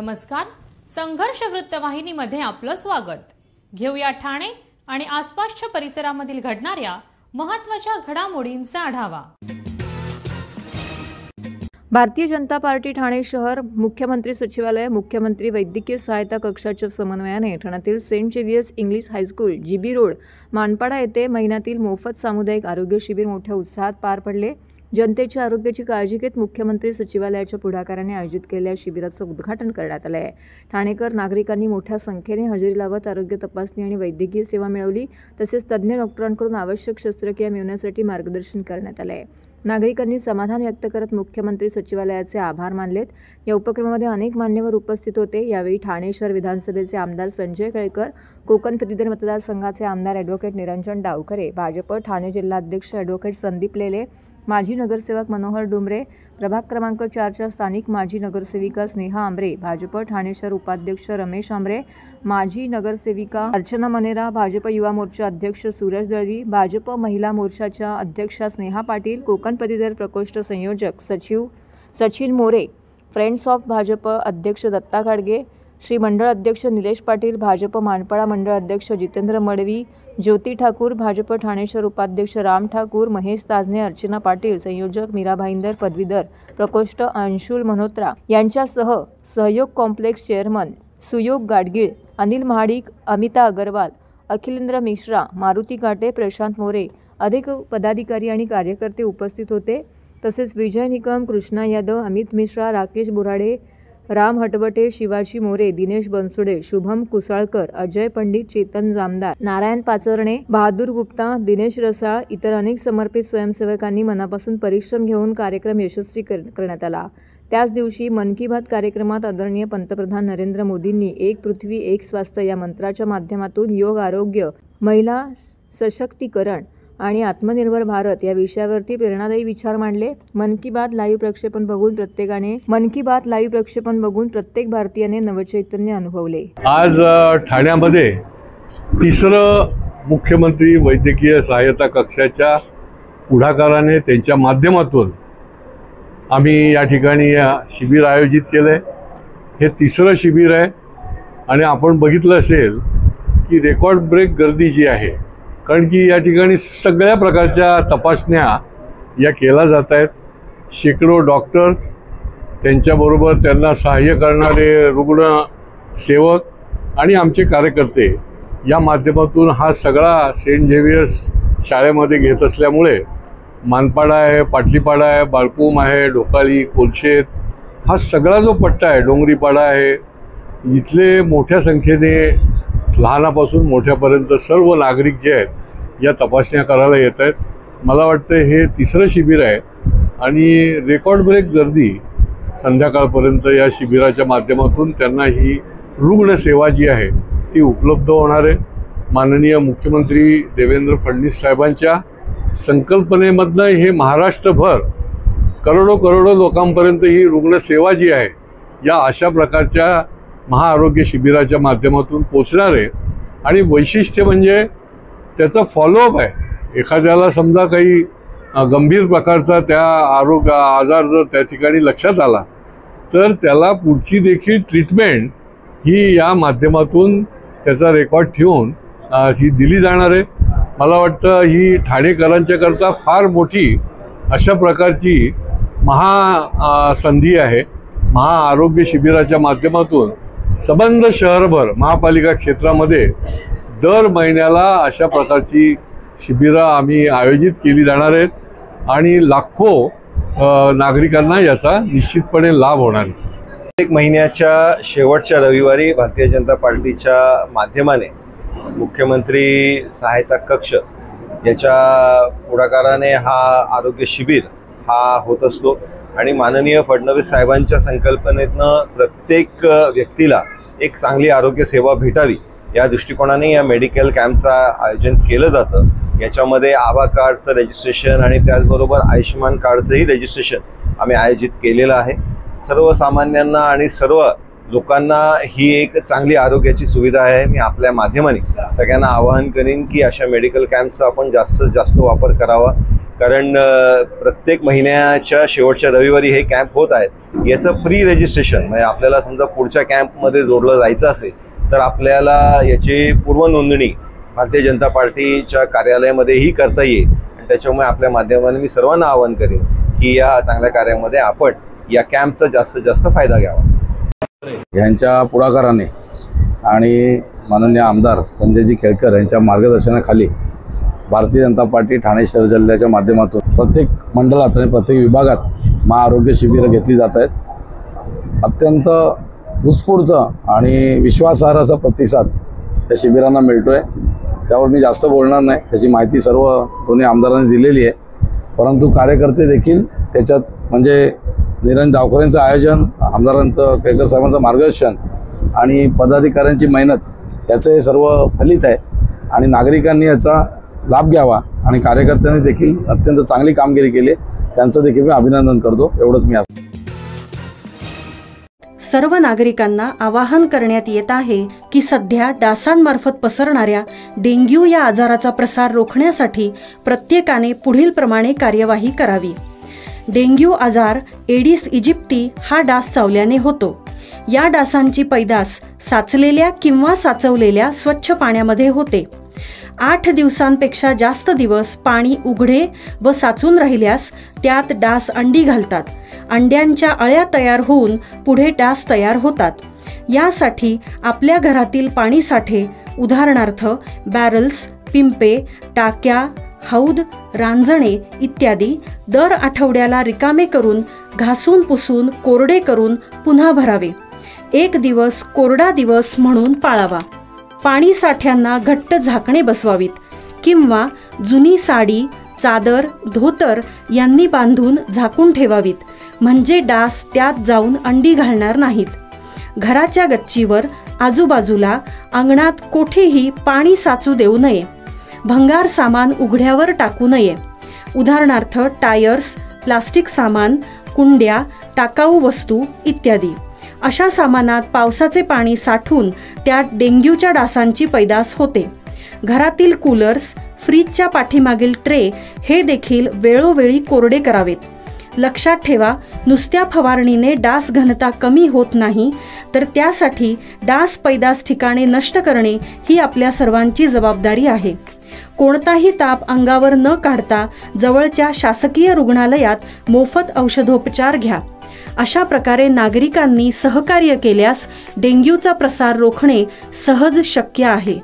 नमस्कार. संघर्ष वृत्तवाहिनीमध्ये आपलं स्वागत. घेऊया ठाणे आणि आसपासच्या परिसरामधील घडणाऱ्या महत्त्वाच्या घडामोडींचा आढावा. भारतीय जनता पार्टी ठाणे शहर मुख्यमंत्री सचिवालय मुख्यमंत्री वैद्यकीय सहायता कक्षाच्या समन्वयाने ठाण्यातील saint Xavier's English high school GB road Manpada येथे महिन्यातील मोफत सामुदायिक आरोग्य शिबिर मोठ्या उत्साहात पार पडले. जनतेच्या आरोग्याची काळजी घेत मुख्यमंत्री सचिवालयाच्या पुढाकाराने आयोजित केलेल्या शिबिराचं उद्घाटन करण्यात आलं आहे. ठाणेकर नागरिकांनी मोठ्या संख्येने हजेरी लावत आरोग्य तपासणी आणि वैद्यकीय सेवा मिळवली. तसेच तज्ज्ञ डॉक्टरांकडून आवश्यक शस्त्रक्रिया मिळवण्यासाठी मार्गदर्शन करण्यात आले आहे. नागरिकांनी समाधान व्यक्त करत मुख्यमंत्री सचिवालयाचे आभार मानलेत. या उपक्रमामध्ये अनेक मान्यवर उपस्थित होते. यावेळी ठाणे शहर विधानसभेचे आमदार संजय केळकर, कोकण पदवीधर मतदारसंघाचे आमदार ॲडव्होकेट निरंजन डावखरे, भाजप ठाणे जिल्हाध्यक्ष ॲडव्होकेट संदीप लेले, माजी नगरसेवक मनोहर डुमरे, प्रभाग क्रमांक 4च्या स्थानिक माजी नगरसेविका स्नेहा आंबरे, भाजप ठाणे शहर उपाध्यक्ष रमेश आंबरे, माजी नगरसेविका अर्चना मनेरा, भाजप युवा मोर्चा अध्यक्ष सूरज दळवी, भाजप महिला मोर्चाच्या अध्यक्षा स्नेहा पाटील, कोकण पदवीधर प्रकोष्ठ संयोजक सचिव सचिन मोरे, फ्रेंड्स ऑफ भाजप अध्यक्ष दत्ता गाडगे, श्री मंडळ अध्यक्ष निलेश पाटील, भाजप मानपाडा मंडळ अध्यक्ष जितेंद्र मडवी, ज्योती ठाकूर, भाजप ठाणे शहर उपाध्यक्ष राम ठाकूर, महेश ताजने, अर्चना पाटील, संयोजक मीरा भाईंदर, पदवीधर प्रकोष्ठ अंशुल मल्होत्रा यांच्यासह सहयोग कॉम्प्लेक्स चेअरमन सुयोग गाडगीळ, अनिल महाडिक, अमिता अग्रवाल, अखिलेंद्र मिश्रा, मारुती काटे, प्रशांत मोरे अधिक पदाधिकारी आणि कार्यकर्ते उपस्थित होते. तसेच विजय निकम, कृष्णा यादव, अमित मिश्रा, राकेश बुराडे, राम हटवटे, शिवाजी मोरे, दिनेश बनसुडे, शुभम कुसाळकर, अजय पंडित, चेतन जामदार, नारायण पाचरणे, बहादूर गुप्ता, दिनेश रसाळ इतर अनेक समर्पित स्वयंसेवकांनी मनापासून परिश्रम घेऊन कार्यक्रम यशस्वी करण्यात आला. त्याच दिवशी मन की बात कार्यक्रमात आदरणीय पंतप्रधान नरेंद्र मोदींनी एक पृथ्वी एक स्वास्थ्य या मंत्राच्या माध्यमातून योग, आरोग्य, महिला सशक्तीकरण आणि आत्मनिर्भर भारत या विषयावरती प्रेरणादायी विचार मांडले. मन की बात लाईव्ह प्रक्षेपण बघून प्रत्येक भारतीयाने नवचैतन्य अनुभवले. आज ठाण्यामध्ये तिसरं मुख्यमंत्री वैद्यकीय सहायता कक्षाच्या पुढाकाराने त्यांच्या माध्यमातून आम्ही या ठिकाणी शिबिर आयोजित केलंय. हे तिसरं शिबिर आहे आणि आपण बघितलं असेल की रेकॉर्ड ब्रेक गर्दी जी आहे, कारण की या ठिकाणी सगळ्या प्रकारच्या तपासण्या या केल्या जात आहेत. शेकडो डॉक्टर्स, त्यांच्याबरोबर त्यांना सहाय्य करणारे रुग्ण सेवक आणि आमचे कार्यकर्ते या माध्यमातून हा सगळा सेंट झेवियर्स शाळेमध्ये घेत असल्यामुळे मानपाडा आहे, पाटलीपाडा आहे, बाळकूम आहे, ढोकाळी, कोलशेत हा सगळा जो पट्टा आहे, डोंगरीपाडा आहे, इथले मोठ्या संख्येने लहानापासून मोठ्यापर्यंत सर्व नागरिक जे आहेत या तपासण्या करायला येत आहेत. मला वाटतं हे तिसरं शिबिर आहे आणि रेकॉर्ड ब्रेक गर्दी संध्याकाळपर्यंत या शिबिराच्या माध्यमातून त्यांना ही रुग्णसेवा जी आहे ती उपलब्ध होणार आहे. माननीय मुख्यमंत्री देवेंद्र फडणवीस साहेबांच्या संकल्पनेमधनं हे महाराष्ट्रभर करोडो लोकांपर्यंत ही रुग्णसेवा जी आहे या अशा प्रकारच्या महाआरोग्य शिबिराच्या माध्यमातून पोचणार आहे. आणि वैशिष्ट्य म्हणजे त्याचा फॉलोअप आहे. एखाद्याला समजा काही गंभीर प्रकारचा त्या आजार जर त्या ठिकाणी लक्षात आला तर त्याला पुढची देखील ट्रीटमेंट ही या माध्यमातून त्याचा रेकॉर्ड ठेवून ही दिली जाणार आहे. मला वाटतं ही ठाणेकरांच्याकरता फार मोठी अशा प्रकारची संधी आहे. महाआरोग्य शिबिराच्या माध्यमातून संबंध शहरभर महापालिका क्षेत्रामध्ये दर महिन्याला अशा प्रकारची शिबिरं आम्ही आयोजित केली जाणार आहेत आणि लाखो नागरिकांना याचा निश्चितपणे लाभ होणार आहे. एक महिन्याच्या शेवटच्या रविवारी भारतीय जनता पार्टीच्या माध्यमाने मुख्यमंत्री सहायता कक्ष याच्या पुढाकाराने हा आरोग्य शिबिर हा होत असतो आणि माननीय फडणवीस साहेबांच्या संकल्पनेतनं प्रत्येक व्यक्तीला एक चांगली आरोग्य सेवा भेटावी या दृष्टिकोनाने या मेडिकल कॅम्पचं आयोजन केलं जातं. याच्यामध्ये आभा कार्डचं रजिस्ट्रेशन आणि त्याचबरोबर आयुष्यमान कार्डचंही रजिस्ट्रेशन आम्ही आयोजित केलेलं आहे. सर्वसामान्यांना आणि सर्व लोकांना ही एक चांगली आरोग्याची सुविधा आहे. मी आपल्या माध्यमाने सगळ्यांना आवाहन करीन की अशा मेडिकल कॅम्पचा आपण जास्तीत जास्त वापर करावा. कारण प्रत्येक महिन्याच्या शेवटच्या रविवारी हे कॅम्प होत आहेत. याचं प्री रजिस्ट्रेशन म्हणजे आपल्याला समजा पुढच्या कॅम्पमध्ये जोडलं जायचं असेल तर आपल्याला याची पूर्वनोंदणी भारतीय जनता पार्टीच्या कार्यालयामध्येही करता येईल. आणि त्याच्यामुळे आपल्या माध्यमाने मी सर्वांना आवाहन करेन की या चांगल्या कार्यामध्ये आपण या कॅम्पचा जास्तीत जास्त फायदा घ्यावा. यांच्या पुढाकाराने आणि माननीय आमदार संजयजी केळकर यांच्या मार्गदर्शनाखाली भारतीय जनता पार्टी ठाणे शहर जिल्ह्याच्या माध्यमातून प्रत्येक मंडळात आणि प्रत्येक विभागात महाआरोग्य शिबिरं घेतली जात आहेत. अत्यंत उत्स्फूर्त आणि विश्वासार्ह असा प्रतिसाद या शिबिरांना मिळतो आहे. त्यावर मी जास्त बोलणार नाही, त्याची माहिती सर्व दोन्ही आमदारांनी दिलेली आहे. परंतु कार्यकर्ते देखील त्याच्यात म्हणजे निरंजन डावकरेंचं आयोजन, आमदारांचं, केळकर साहेबांचं मार्गदर्शन आणि पदाधिकाऱ्यांची मेहनत याचं हे सर्व फलित आहे. आणि नागरिकांनी याचा लाभ घ्यावा आणि कार्यकर्त्यांनी देखील अत्यंत चांगली कामगिरी केली, त्यांचं देखील मी अभिनंदन करतो. एवढंच मी सर्व नागरिकांना आवाहन करण्यात येत आहे की सध्या डासांमार्फत पसरणाऱ्या डेंग्यू या आजाराचा प्रसार रोखण्यासाठी प्रत्येकाने पुढीलप्रमाणे कार्यवाही करावी. डेंग्यू आजार एडिस इजिप्ती हा डास चावल्याने होतो. या डासांची पैदास साचलेल्या किंवा साचवलेल्या स्वच्छ पाण्यामध्ये होते. 8 दिवसांपेक्षा जास्त दिवस पाणी उघडे व साचून राहिल्यास त्यात डास अंडी घालतात. अंड्यांच्या अळ्या तयार होऊन पुढे डास तयार होतात. यासाठी आपल्या घरातील पाणीसाठे उदाहरणार्थ बॅरल्स, पिंपे, टाक्या, हौद, रांजणे इत्यादी दर आठवड्याला रिकामे करून घासून पुसून कोरडे करून पुन्हा भरावे. 1 दिवस कोरडा दिवस म्हणून पाळावा. पाणी साठ्यांना घट्ट झाकणे बसवावीत किंवा जुनी साडी, चादर, धोतर यांनी बांधून झाकून ठेवावीत, म्हणजे डास त्यात जाऊन अंडी घालणार नाहीत. घराच्या गच्चीवर, आजूबाजूला, अंगणात कोठेही पाणी साचू देऊ नये. भंगार सामान उघड्यावर टाकू नये. उदाहरणार्थ टायर्स, प्लास्टिक सामान, कुंड्या, टाकाऊ वस्तू इत्यादी. अशा सामानात पावसाचे पाणी साठून त्यात डेंग्यूच्या डासांची पैदास होते. घरातील कूलर्स, फ्रीजच्या पाठीमागील ट्रे हे देखील वेळोवेळी कोरडे करावेत. लक्षात ठेवा, नुसत्या फवारणीने डास घनता कमी होत नाही, तर त्यासाठी डास पैदास ठिकाणे नष्ट करणे ही आपल्या सर्वांची जबाबदारी आहे. कोणताही ताप अंगावर न काढता जवळच्या शासकीय रुग्णालयात मोफत औषधोपचार घ्या. अशा प्रकारे नागरिकांनी सहकार्य केल्यास डेंग्यूचा प्रसार रोखणे सहज शक्य आहे.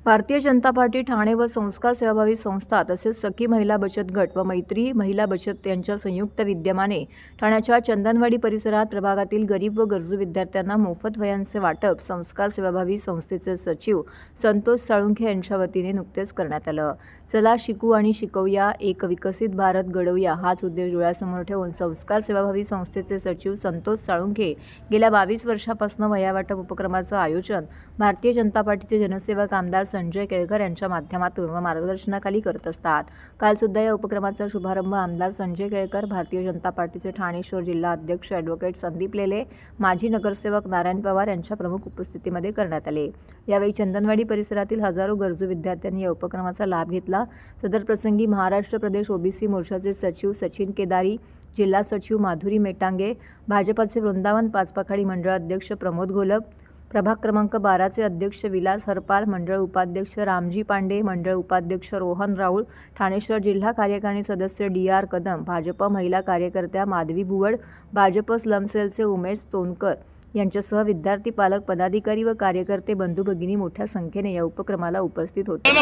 भारतीय जनता पार्टी ठाणे व संस्कार सेवाभावी संस्था तसेच सखी महिला बचत गट व मैत्री महिला बचत यांच्या संयुक्त विद्यमाने ठाण्याच्या चंदनवाडी परिसरात प्रभागातील गरीब व गरजू विद्यार्थ्यांना मोफत वह्यांचे वाटप संस्कार सेवाभावी संस्थेचे सचिव संतोष साळुंखे यांच्या वतीने नुकतेच करण्यात आलं. चला शिकू आणि शिकवूया, एक विकसित भारत घडवूया हाच उद्देश डोळ्यासमोर ठेवून संस्कार सेवाभावी संस्थेचे सचिव संतोष साळुंखे गेल्या 22 वर्षापासून वह्या वाटप उपक्रमाचं आयोजन भारतीय जनता पार्टीचे जनसेवक आमदार संजय केळकर यांच्या माध्यमातून व मार्गदर्शनाखाली करत असतात. काल सुद्धा या उपक्रमाचा शुभारंभ आमदार संजय केळकर, भारतीय जनता पार्टीचे ठाणे शहर जिल्हा अध्यक्ष ॲडव्होकेट संदीप लेले, माजी नगरसेवक नारायण पवार यांच्या प्रमुख उपस्थितीमध्ये करण्यात आले. यावेळी चंदनवाडी परिसरातील हजारो गरजू विद्यार्थ्यांनी या उपक्रमाचा लाभ घेतला. सदर प्रसंगी महाराष्ट्र प्रदेश ओबीसी मोर्चाचे सचिव सचिन केदारी, जिल्हा सचिव माधुरी मेटांगे, भाजपाचे वृंदावन पाचपाखाडी मंडळ अध्यक्ष प्रमोद घोलप, प्रभाग क्रमांक 12चे अध्यक्ष विलास हरपाल, मंडळ उपाध्यक्ष रामजी पांडे, मंडळ उपाध्यक्ष रोहन राऊळ, ठाणे शहर जिल्हा कार्यकारिणी सदस्य DR कदम, भाजप महिला कार्यकर्त्या माधवी भुवड, भाजप स्लम सेलचे उमेश तोनकर यांच्यासह विद्यार्थी, पालक, पदाधिकारी व कार्यकर्ते, बंधू भगिनी मोठ्या संख्येने या उपक्रमाला उपस्थित होते.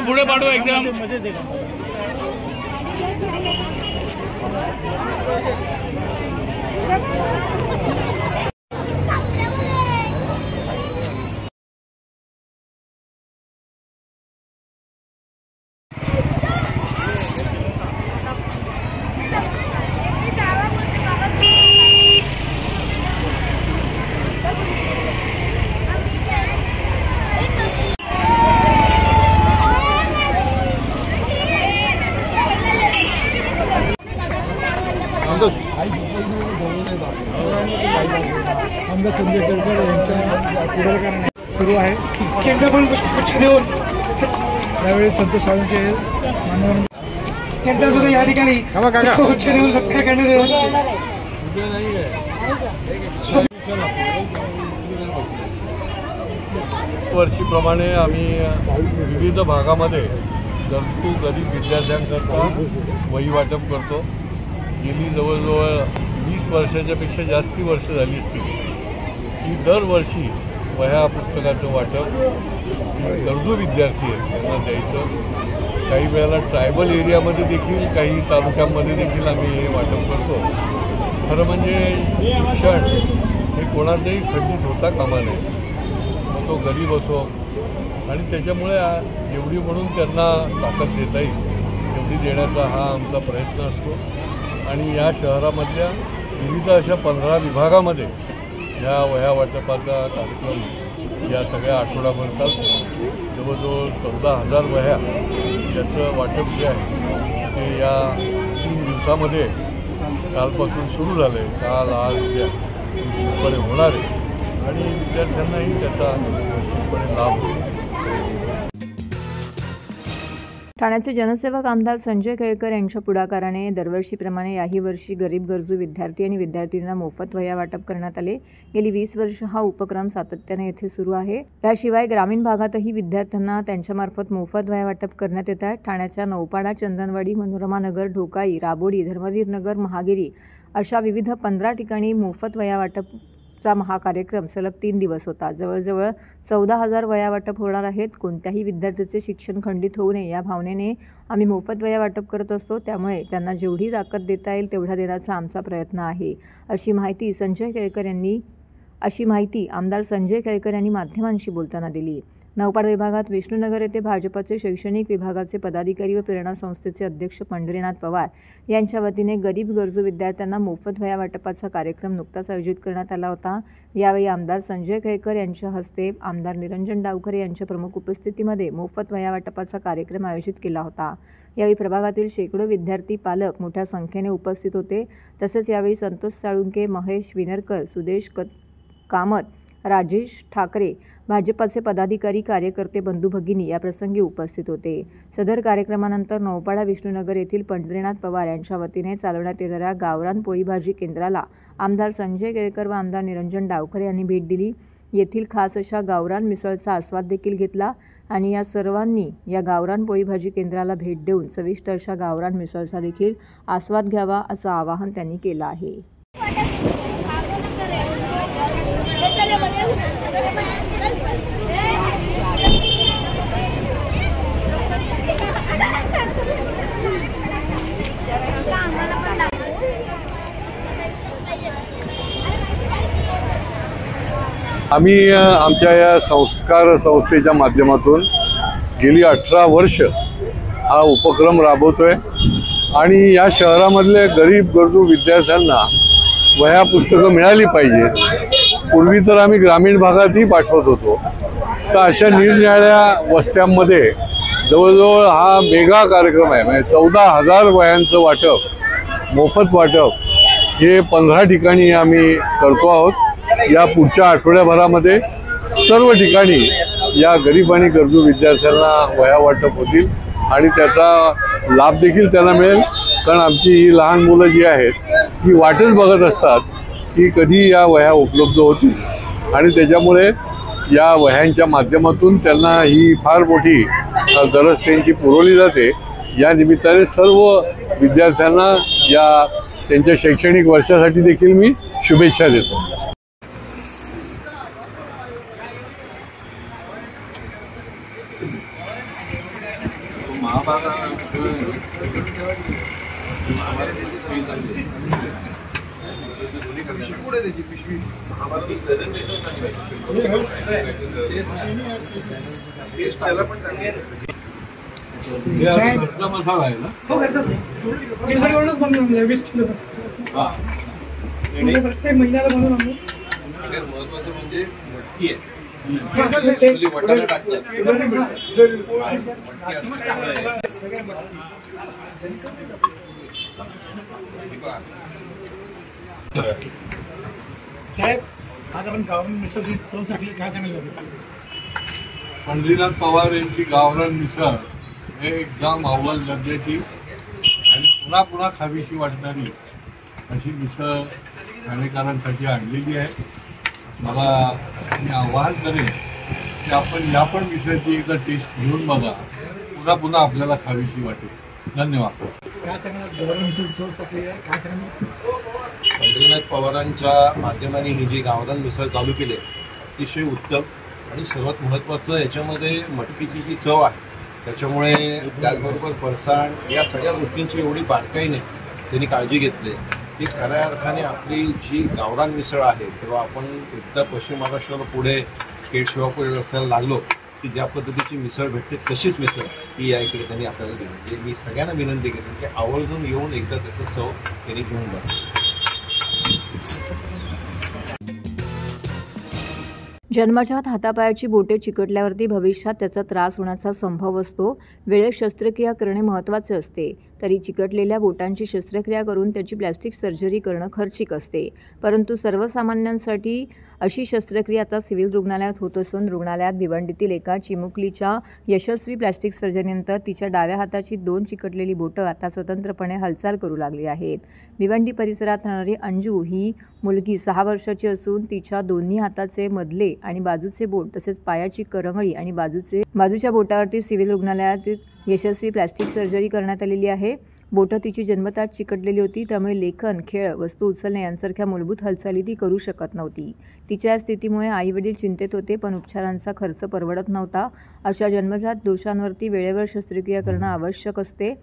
आहे त्यांचा पण पुष्प देऊन त्यावेळी संतोष साळुंखे मान्यवर त्यांचा सुद्धा या ठिकाणी पुष्पगुच्छ देऊन सत्कार करण्यात येणार. वर्षीप्रमाणे आम्ही विविध भागामध्ये गरीब विद्यार्थ्यांकरता वही वाटप करतो. गेली जवळजवळ 20 वर्षाच्यापेक्षा जास्ती वर्ष झाली असतील की दरवर्षी वह्या पुस्तकाचं वाटप गरजू विद्यार्थी आहेत त्यांना द्यायचं. काही वेळेला ट्रायबल एरियामध्ये देखील काही तालुक्यांमध्ये देखील आम्ही हे वाटप करतो. खरं म्हणजे शिक्षण हे कोणाचंही खंडित होता कामा नये, मग तो गरीब असो. आणि त्याच्यामुळे जेवढी म्हणून त्यांना ताकद देता येईल तेवढी देण्याचा हा आमचा प्रयत्न असतो. आणि या शहरामधल्या विविध अशा 15 विभागामध्ये ह्या वह्या वाटपाचा कार्यक्रम या सगळ्या आठवडाभर चालतो. जवळजवळ 14,000 वह्या याचं वाटप जे आहे ते या 3 दिवसामध्ये कालपासून सुरू झालं आहे. काल आज उद्या निश्चितपणे होणार आहे आणि विद्यार्थ्यांनाही त्याचा निश्चितपणे लाभ होईल. ठाण्याचे जनसेवक आमदार संजय केळकर यांच्या पुढाकाराने दरवर्षीप्रमाणे याही वर्षी गरीब गरजू विद्यार्थी आणि विद्यार्थ्यांना मोफत वह्या वाटप करण्यात आले. गेली 20 वर्ष हा उपक्रम सातत्याने येथे सुरू आहे. याशिवाय ग्रामीण भागातही विद्यार्थ्यांना त्यांच्यामार्फत मोफत वह्या वाटप करण्यात येत आहेत. ठाण्याच्या नौपाडा, चंदनवाडी, मनोरमा नगर, ढोकाळी, राबोडी, धर्मवीर नगर, महागिरी अशा विविध 15 ठिकाणी मोफत वह्या वाटप हा कार्यक्रम सलग 3 दिवस होता. जवळजवळ 14,000 वह्या वाटप होणार आहेत. कोणत्याही विद्यार्थ्याचे शिक्षण खंडित होऊ नये या भावनेने आम्ही मोफत वह्या वाटप करत असतो. त्यामुळे त्यांना जेवढी ताकद देता येईल तेवढा देण्याचा आमचा प्रयत्न आहे, अशी माहिती आमदार संजय केळकर यांनी माध्यमांशी बोलताना दिली. नौपाडा विभागात विष्णुनगर येथे भाजपचे शैक्षणिक विभागाचे पदाधिकारी व प्रेरणा संस्थेचे अध्यक्ष पंढरीनाथ पवार यांच्या वतीने गरीब गरजू विद्यार्थ्यांना मोफत वह्या वाटपाचा कार्यक्रम नुकताच आयोजित करण्यात आला होता. यावेळी आमदार संजय केळकर यांच्या हस्ते आमदार निरंजन डावखरे यांच्या प्रमुख उपस्थितीमध्ये मोफत वह्या वाटपाचा कार्यक्रम आयोजित केला होता. यावेळी प्रभागातील शेकडो विद्यार्थी, पालक मोठ्या संख्येने उपस्थित होते. तसेच यावेळी संतोष साळुंखे, महेश विनरकर, सुदेश कामत, राजेश ठाकरे, भाजपाचे पदाधिकारी, कार्यकर्ते, बंधू भगिनी या प्रसंगी उपस्थित होते. सदर कार्यक्रमानंतर नौपाडा विष्णुनगर येथील पंढरीनाथ पवार यांच्या वतीने चालवण्यात येणाऱ्या गावरान पोळी भाजी केंद्राला आमदार संजय केळकर व आमदार निरंजन डावखरे यांनी भेट दिली. येथील खास अशा गावरान मिसळचा आस्वाद देखील घेतला आणि या सर्वांनी या गावरान पोळी भाजी केंद्राला भेट देऊन चविष्ट अशा गावरान मिसळचा देखील आस्वाद घ्यावा असं आवाहन त्यांनी केलं आहे. आम्ही आमच्या या संस्कार संस्थेच्या माध्यमातून गेली 18 वर्ष हा उपक्रम राबवतोय आणि या शहरामधले गरीब गरजू विद्यार्थ्यांना वह्या पुस्तकं मिळाली पाहिजेत. पूर्वी तर आम्ही ग्रामीण भागातही पाठवत होतो, तर अशा निरनिराळ्या वस्त्यांमध्ये जवळजवळ हा वेगळा कार्यक्रम आहे. म्हणजे 14,000 वह्यांचं वाटप, मोफत वाटप हे 15 ठिकाणी आम्ही करतो आहोत. या पुढच्या आठवड्याभरामध्ये सर्व ठिकाणी या गरीब आणि गरजू विद्यार्थ्यांना वह्या वाटप होतील आणि त्याचा लाभ देखील त्यांना मिळेल. कारण आमची ही लहान मुलं जी आहेत ही वाटच बघत असतात की कधी या वह्या उपलब्ध होतील आणि त्याच्यामुळे या वह्यांच्या माध्यमातून त्यांना ही फार मोठी गरज त्यांची पुरवली जाते. या निमित्ताने सर्व विद्यार्थ्यांना या त्यांच्या शैक्षणिक वर्षासाठी देखील मी शुभेच्छा देतो. मसाला आहे ना, हो करतात. 20 किलो मसाला प्रत्येक महिन्याला बनवून आणतो. महत्वाचं म्हणजे मटकी आहे. साहेब, आज आपण गावरान मिसळ चव चाकली काय सांगायला? पंढरीनाथ पवार यांची गावरान मिसळ हे एकदम अव्वल दर्जाची आणि पुन्हा पुन्हा खावीशी वाटणारी अशी मिसळ ठाणेकरांसाठी आणलेली आहे. मला मी आवाहन करेन की आपण या पण मिसळची एकदा टेस्ट घेऊन बघा, पुन्हा पुन्हा आपल्याला खावीशी वाटेल. धन्यवाद. काय सांगणार गौरव मिसळ चव चाकली आहे, काय करणार? पंढरीनाथ पवारांच्या माध्यमाने ही जी गावरान मिसळ चालू केली अतिशय उत्तम आणि सर्वात महत्त्वाचं याच्यामध्ये मटकीची जी चव आहे त्याच्यामुळे त्याचबरोबर फरसाण या सगळ्या गोष्टींची एवढी बारकाईने त्यांनी काळजी घेतली की खऱ्या अर्थाने आपली जी गावरान मिसळ आहे किंवा आपण एकदा पश्चिम महाराष्ट्राला पुढे पेठ शिवापूर रस्त्याला लागलो की ज्या पद्धतीची मिसळ भेटते तशीच मिसळ ही या इकडे त्यांनी आपल्याला दिली. म्हणजे मी सगळ्यांना विनंती केली की आवर्जून येऊन एकदा त्याचं चव त्यांनी घेऊन बघा. जन्मजात हातापायाची बोटे चिकटल्यावरती भविष्यात त्याचा त्रास होण्याचा संभव असतो. वेळेत शस्त्रक्रिया करणे महत्त्वाचे असते. तरी चिकटलेल्या बोटांची शस्त्रक्रिया करून त्याची प्लॅस्टिक सर्जरी करणं खर्चिक असते. परंतु सर्वसामान्यांसाठी अशी शस्त्रक्रिया आता सिव्हिल रुग्णालयात होत असून रुग्णालयात भिवंडीतील एका चिमुकलीच्या यशस्वी प्लॅस्टिक सर्जरीनंतर तिच्या डाव्या हाताची 2 चिकटलेली बोटं आता स्वतंत्रपणे हालचाल करू लागली आहेत. भिवंडी परिसरात राहणारी अंजू ही मुलगी 6 वर्षाची असून तिच्या दोन्ही हाताचे मधले आणि बाजूचे बोट तसेच पायाची करंगळी आणि बाजूच्या बोटावरती सिव्हिल रुग्णालयात यशस्वी प्लॅस्टिक सर्जरी करण्यात आलेली आहे. बोटं तिची जन्मतःच चिकटलेली होती, त्यामुळे लेखन, खेळ, वस्तू उचलणे यांसारख्या मूलभूत हालचाली ती करू शकत नव्हती. तिच्या या स्थितीमुळे आईवडील चिंतेत होते, पण उपचारांचा खर्च परवडत नव्हता. अशा जन्मजात दोषांवरती वेळेवर शस्त्रक्रिया करणं आवश्यक असते.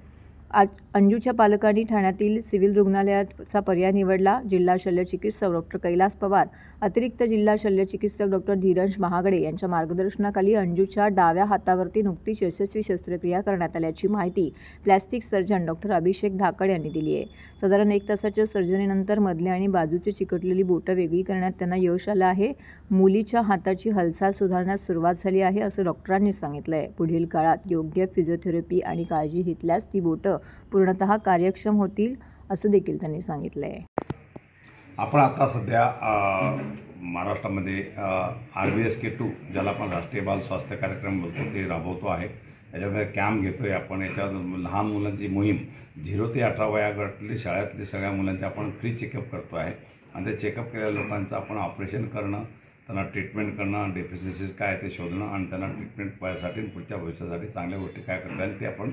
अंजूच्या पालकांनी ठाण्यातील सिव्हिल रुग्णालयाचा पर्याय निवडला. जिल्हा शल्यचिकित्सक डॉक्टर कैलास पवार, अतिरिक्त जिल्हा शल्यचिकित्सक डॉक्टर धीरज महागडे यांच्या मार्गदर्शनाखाली अंजूच्या डाव्या हातावरती नुकतीच यशस्वी शस्त्रक्रिया करण्यात आल्याची माहिती प्लॅस्टिक सर्जन डॉक्टर अभिषेक धाकड यांनी दिली आहे. साधारण 1 तासाच्या सर्जरीनंतर मधले आणि बाजूची चिकटलेली बोटं वेगळी करण्यात त्यांना यश आलं आहे. मुलीच्या हाताची हालचाल सुधारण्यास सुरुवात झाली आहे असं डॉक्टरांनी सांगितलं आहे. पुढील काळात योग्य फिजिओथेरपी आणि काळजी घेतल्यास ती बोटं पूर्णतः कार्यक्षम होतील असं देखील त्यांनी सांगितलं आहे. आपण आता सध्या महाराष्ट्रामध्ये RBSK2 ज्याला आपण राष्ट्रीय बाल स्वास्थ्य कार्यक्रम बोलतो ते राबवतो आहे. याच्यामध्ये कॅम्प घेतो आहे आपण. याच्यात लहान मुलांची मोहीम 0 ते 18 वयागटातली शाळेतली सगळ्या मुलांचे आपण फ्री चेकअप करतो आहे आणि ते चेकअप केलेल्या लोकांचं आपण ऑपरेशन करणं, त्यांना ट्रीटमेंट करणं, डेफिशियन्सीज काय ते शोधणं आणि त्यांना ट्रीटमेंट पायासाठी पुढच्या भविष्यासाठी चांगल्या गोष्टी काय करता येईल ते आपण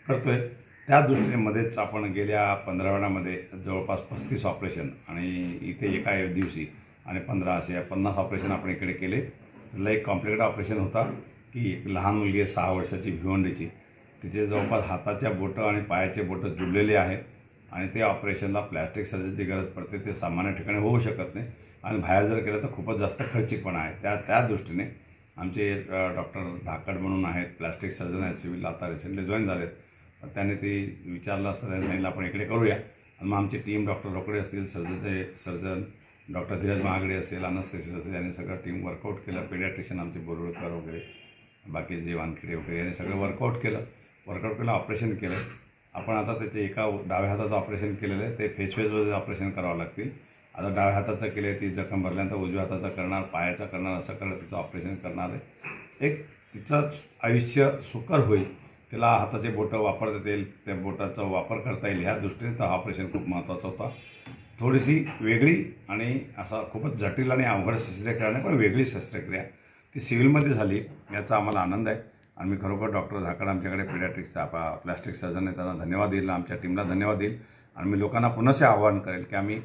करतो आहे. त्या दृष्टीनेमध्येच आपण गेल्या 15 महिन्यामध्ये जवळपास 35 ऑपरेशन आणि इथे एका दिवशी आणि 15 असे 50 ऑपरेशन आपण इकडे केले. त्याला एक कॉम्प्लिकेटेड ऑपरेशन होता की एक लहान मुलगी 6 वर्षाची भिवंडीची, तिचे जवळपास हाताच्या बोटं आणि पायाचे बोटं जुळलेले आहेत आणि ते ऑपरेशनला प्लॅस्टिक सर्जरीची गरज पडते. ते सामान्य ठिकाणी होऊ शकत नाही आणि बाहेर जर केलं तर खूपच जास्त खर्चिकपणा आहे. त्या दृष्टीने आमचे डॉक्टर धाकड म्हणून आहेत, प्लॅस्टिक सर्जन आहेत, सिव्हिल आता रिसेंटली जॉईन झालेत. त्याने ते विचारलं असतं, त्यांनी सांगितलं आपण इकडे करूया. आणि मग आमची टीम डॉक्टर रोकडे असतील, सर्जन डॉक्टर धीरज महागडे असेल, अनस्थेसिस्ट असेल, यांनी सगळं टीम वर्कआउट केलं. पेडियाट्रिशियन आमचे बोरवळकर वगैरे बाकी जे वानखेडे वगैरे यांनी सगळं वर्कआउट केलं, ऑपरेशन केलं. आपण आता त्याचे एका डाव्या हाताचं ऑपरेशन केलेलं आहे. ते फेजमध्ये ऑपरेशन करावं लागतील. आता डाव्या हाताचं केलं आहे, ती जखम भरल्यानंतर उजव्या हाताचं करणार, पायाचं करणार, असं करत तिचं ऑपरेशन करणार आहे. एक तिचं आयुष्य सुकर होईल, तिला हाताचे बोटं वापरता येईल, त्या बोटाचा वापर करता येईल, ह्या दृष्टीने तर ऑपरेशन खूप महत्त्वाचा होता. थोडीशी वेगळी आणि असा खूपच जटिल आणि अवघड शस्त्रक्रिया नाही, पण वेगळी शस्त्रक्रिया ती सिव्हिलमध्ये झाली, याचा आम्हाला आनंद आहे. आणि मी खरोखर डॉक्टर धाकड आमच्याकडे पेडियाट्रिक्सचा प्लॅस्टिक सर्जन आहे, त्यांना धन्यवाद देईल, आमच्या टीमला धन्यवाद देईल. आणि मी लोकांना पुन्हा आवाहन करेल की आम्ही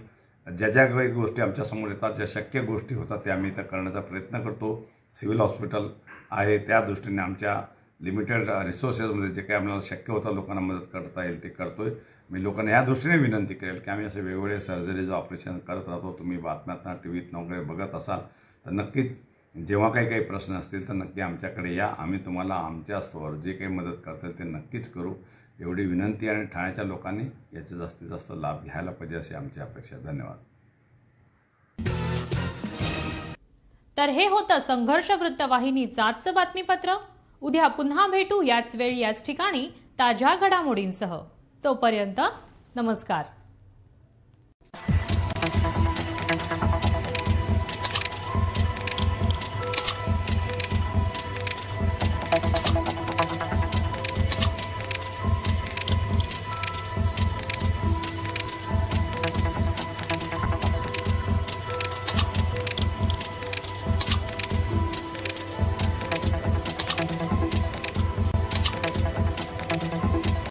ज्या काही गोष्टी आमच्यासमोर येतात, ज्या शक्य गोष्टी होतात त्या आम्ही त्या करण्याचा प्रयत्न करतो. सिव्हिल हॉस्पिटल आहे, त्या दृष्टीने आमच्या लिमिटेड रिसोर्सेसमध्ये जे काही आम्हाला शक्य होतं लोकांना मदत करता येईल ते करतो आहे. मी लोकांना या दृष्टीने विनंती करेल की आम्ही असे वेगवेगळे सर्जरीचं ऑपरेशन करत राहतो. तुम्ही बातम्यातनं टीव्हीतनं वगैरे बघत असाल तर नक्कीच जेव्हा काही प्रश्न असतील तर नक्की आमच्याकडे या. आम्ही तुम्हाला आमच्या स्तरावर जे काही मदत करता येईल ते नक्कीच करू, एवढी विनंती. आणि ठाण्याच्या लोकांनी याचा जास्तीत जास्त लाभ घ्यायला पाहिजे अशी आमची अपेक्षा. धन्यवाद. तर हे होतं संघर्ष वृत्तवाहिनीचं आजचं बातमीपत्र. उद्या पुन्हा भेटू याच वेळी याच ठिकाणी ताज्या घडामोडींसह. तोपर्यंत नमस्कार.